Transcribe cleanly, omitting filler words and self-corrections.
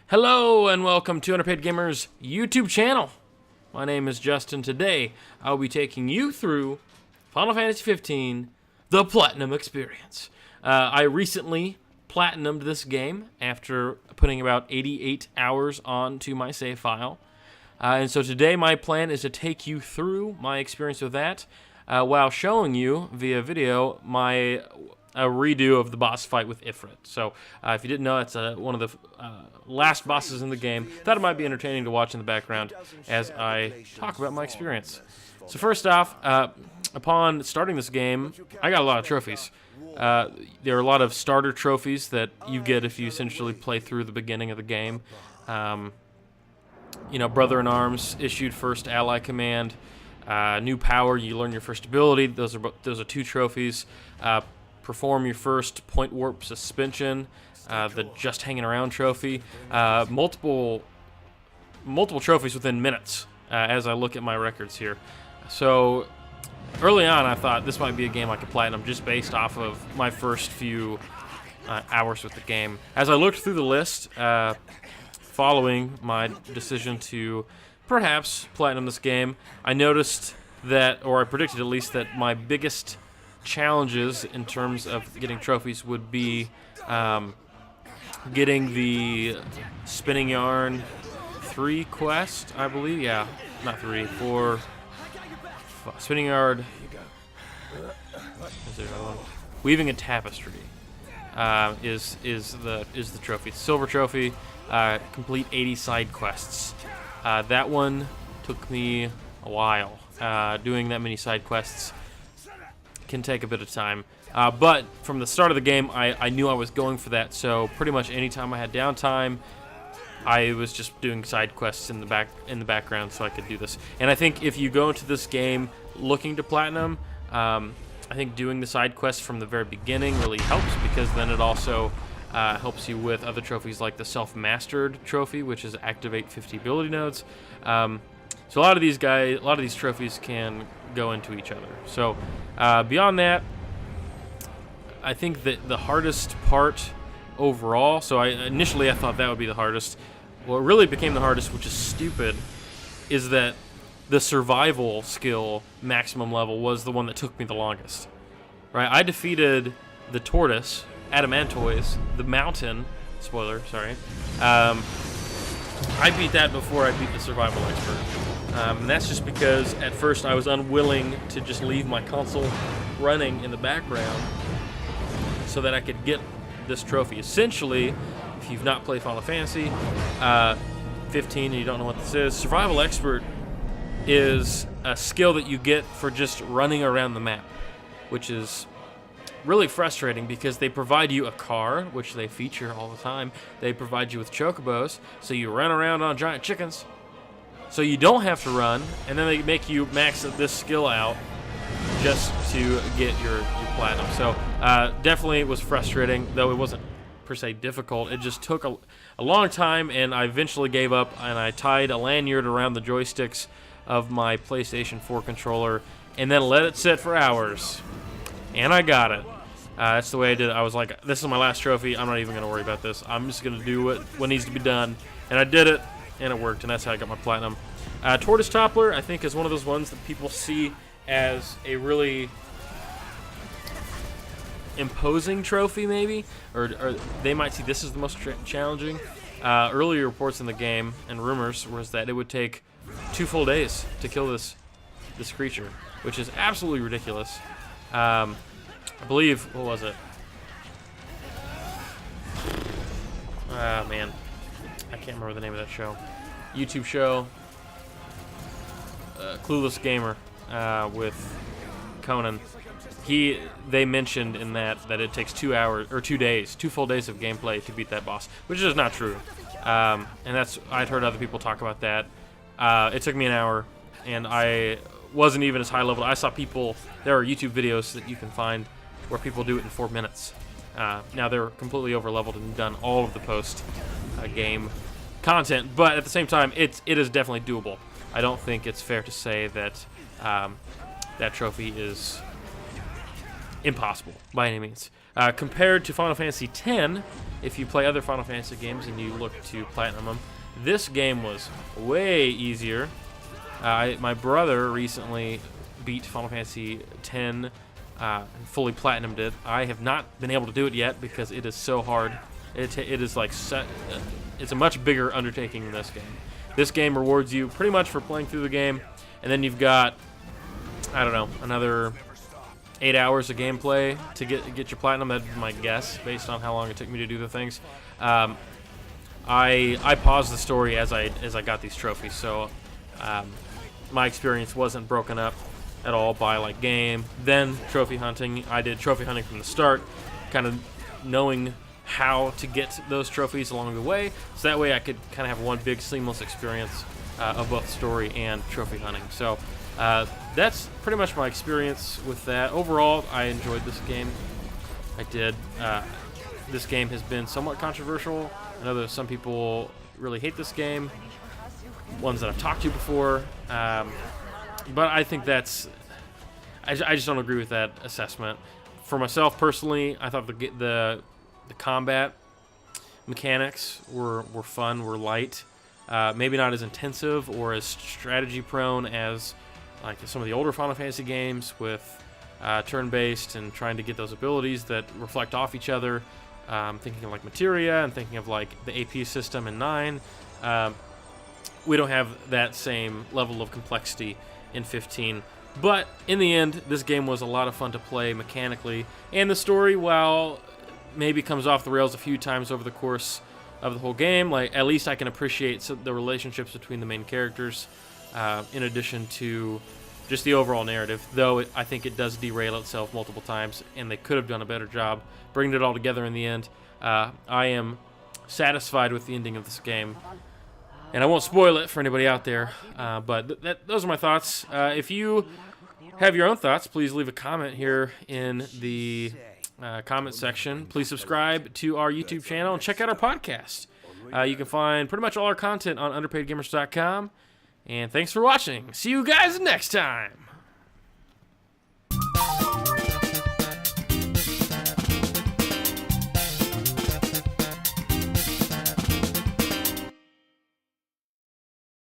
Hello and welcome to Underpaid Gamers YouTube channel. My name is Justin. Today I'll be taking you through Final Fantasy 15, the Platinum Experience. I recently platinumed this game after putting about 88 hours onto my save file. And so today my plan is to take you through my experience with that while showing you via video a redo of the boss fight with Ifrit. So if you didn't know, it's one of the last bosses in the game. Thought it might be entertaining to watch in the background as I talk about my experience. So first off, upon starting this game, I got a lot of trophies. There are a lot of starter trophies that you get if you essentially play through the beginning of the game. Brother in Arms issued first ally command. New power, you learn your first ability. Those are 2 trophies. Perform your first point warp suspension, the just hanging around trophy, multiple trophies within minutes as I look at my records here. So early on I thought this might be a game I could platinum just based off of my first few hours with the game. As I looked through the list, following my decision to perhaps platinum this game, I noticed that, or I predicted at least, that my biggest challenges in terms of getting trophies would be getting the Spinning Yarn 3 quest, I believe. Yeah, not 3, 4. Spinning Yard. Is there another one? Weaving a Tapestry is the trophy. It's a silver trophy. Complete 80 side quests. That one took me a while. Doing that many side quests can take a bit of time, but from the start of the game I knew I was going for that, so pretty much anytime I had downtime I was just doing side quests in the background so I could do this. And I think if you go into this game looking to platinum, I think doing the side quests from the very beginning really helps, because then it also helps you with other trophies like the Self-Mastered trophy, which is activate 50 ability nodes. So a lot of these trophies can go into each other. So beyond that, I think that the hardest part overall, so initially I thought that would be the hardest. What really became the hardest, which is stupid, is that the survival skill maximum level was the one that took me the longest. Right? I defeated the tortoise, Adamantoise, the mountain, spoiler, sorry. I beat that before I beat the survival expert. And that's just because at first I was unwilling to just leave my console running in the background so that I could get this trophy. Essentially, if you've not played Final Fantasy 15 and you don't know what this is, Survival Expert is a skill that you get for just running around the map, which is really frustrating because they provide you a car, which they feature all the time. They provide you with chocobos, so you run around on giant chickens. So you don't have to run, and then they make you max this skill out just to get your platinum. So definitely it was frustrating, though it wasn't per se difficult. It just took a long time, and I eventually gave up, and I tied a lanyard around the joysticks of my PlayStation 4 controller and then let it sit for hours. And I got it. That's the way I did it. I was like, this is my last trophy. I'm not even going to worry about this. I'm just going to do what needs to be done. And I did it. And it worked, and that's how I got my platinum. Tortoise Toppler, I think, is one of those ones that people see as a really imposing trophy, maybe, or they might see this as the most challenging. Earlier reports in the game and rumors was that it would take 2 full days to kill this creature, which is absolutely ridiculous. I believe, what was it? Man. I can't remember the name of that show. YouTube show. Clueless Gamer with Conan. They mentioned in that it takes 2 hours or 2 days, 2 full days of gameplay to beat that boss, which is not true. And I'd heard other people talk about that. It took me an hour, and I wasn't even as high level. I saw people. There are YouTube videos that you can find where people do it in 4 minutes. Now they're completely over leveled and done all of the post game content, but at the same time, it is definitely doable. I don't think it's fair to say that that trophy is impossible by any means. Compared to Final Fantasy X, if you play other Final Fantasy games and you look to platinum them, this game was way easier. My brother recently beat Final Fantasy X, fully platinumed it. I have not been able to do it yet because it is so hard. It is like it's a much bigger undertaking than this game. This game rewards you pretty much for playing through the game, and then you've got, I don't know, another 8 hours of gameplay to get your platinum. That's my guess based on how long it took me to do the things. I paused the story as I got these trophies, so my experience wasn't broken up at all by like game, then trophy hunting. I did trophy hunting from the start, kind of knowing how to get those trophies along the way, so that way I could kind of have one big seamless experience of both story and trophy hunting. So that's pretty much my experience with that. Overall, I enjoyed this game. I did. This game has been somewhat controversial. I know that some people really hate this game, ones that I've talked to before, but I think I just don't agree with that assessment. For myself personally, I thought the combat mechanics were fun, were light, maybe not as intensive or as strategy prone as like some of the older Final Fantasy games with turn-based and trying to get those abilities that reflect off each other. Thinking of like Materia and thinking of like the AP system in 9. We don't have that same level of complexity in 15. But in the end, this game was a lot of fun to play mechanically. And the story, while maybe comes off the rails a few times over the course of the whole game, like at least I can appreciate the relationships between the main characters, in addition to just the overall narrative, though I think it does derail itself multiple times, and they could have done a better job bringing it all together in the end. I am satisfied with the ending of this game, and I won't spoil it for anybody out there, but those are my thoughts. If you have your own thoughts, please leave a comment here in the comment section. Please subscribe to our YouTube channel and check out our podcast. You can find pretty much all our content on underpaidgamers.com. And thanks for watching. See you guys next time.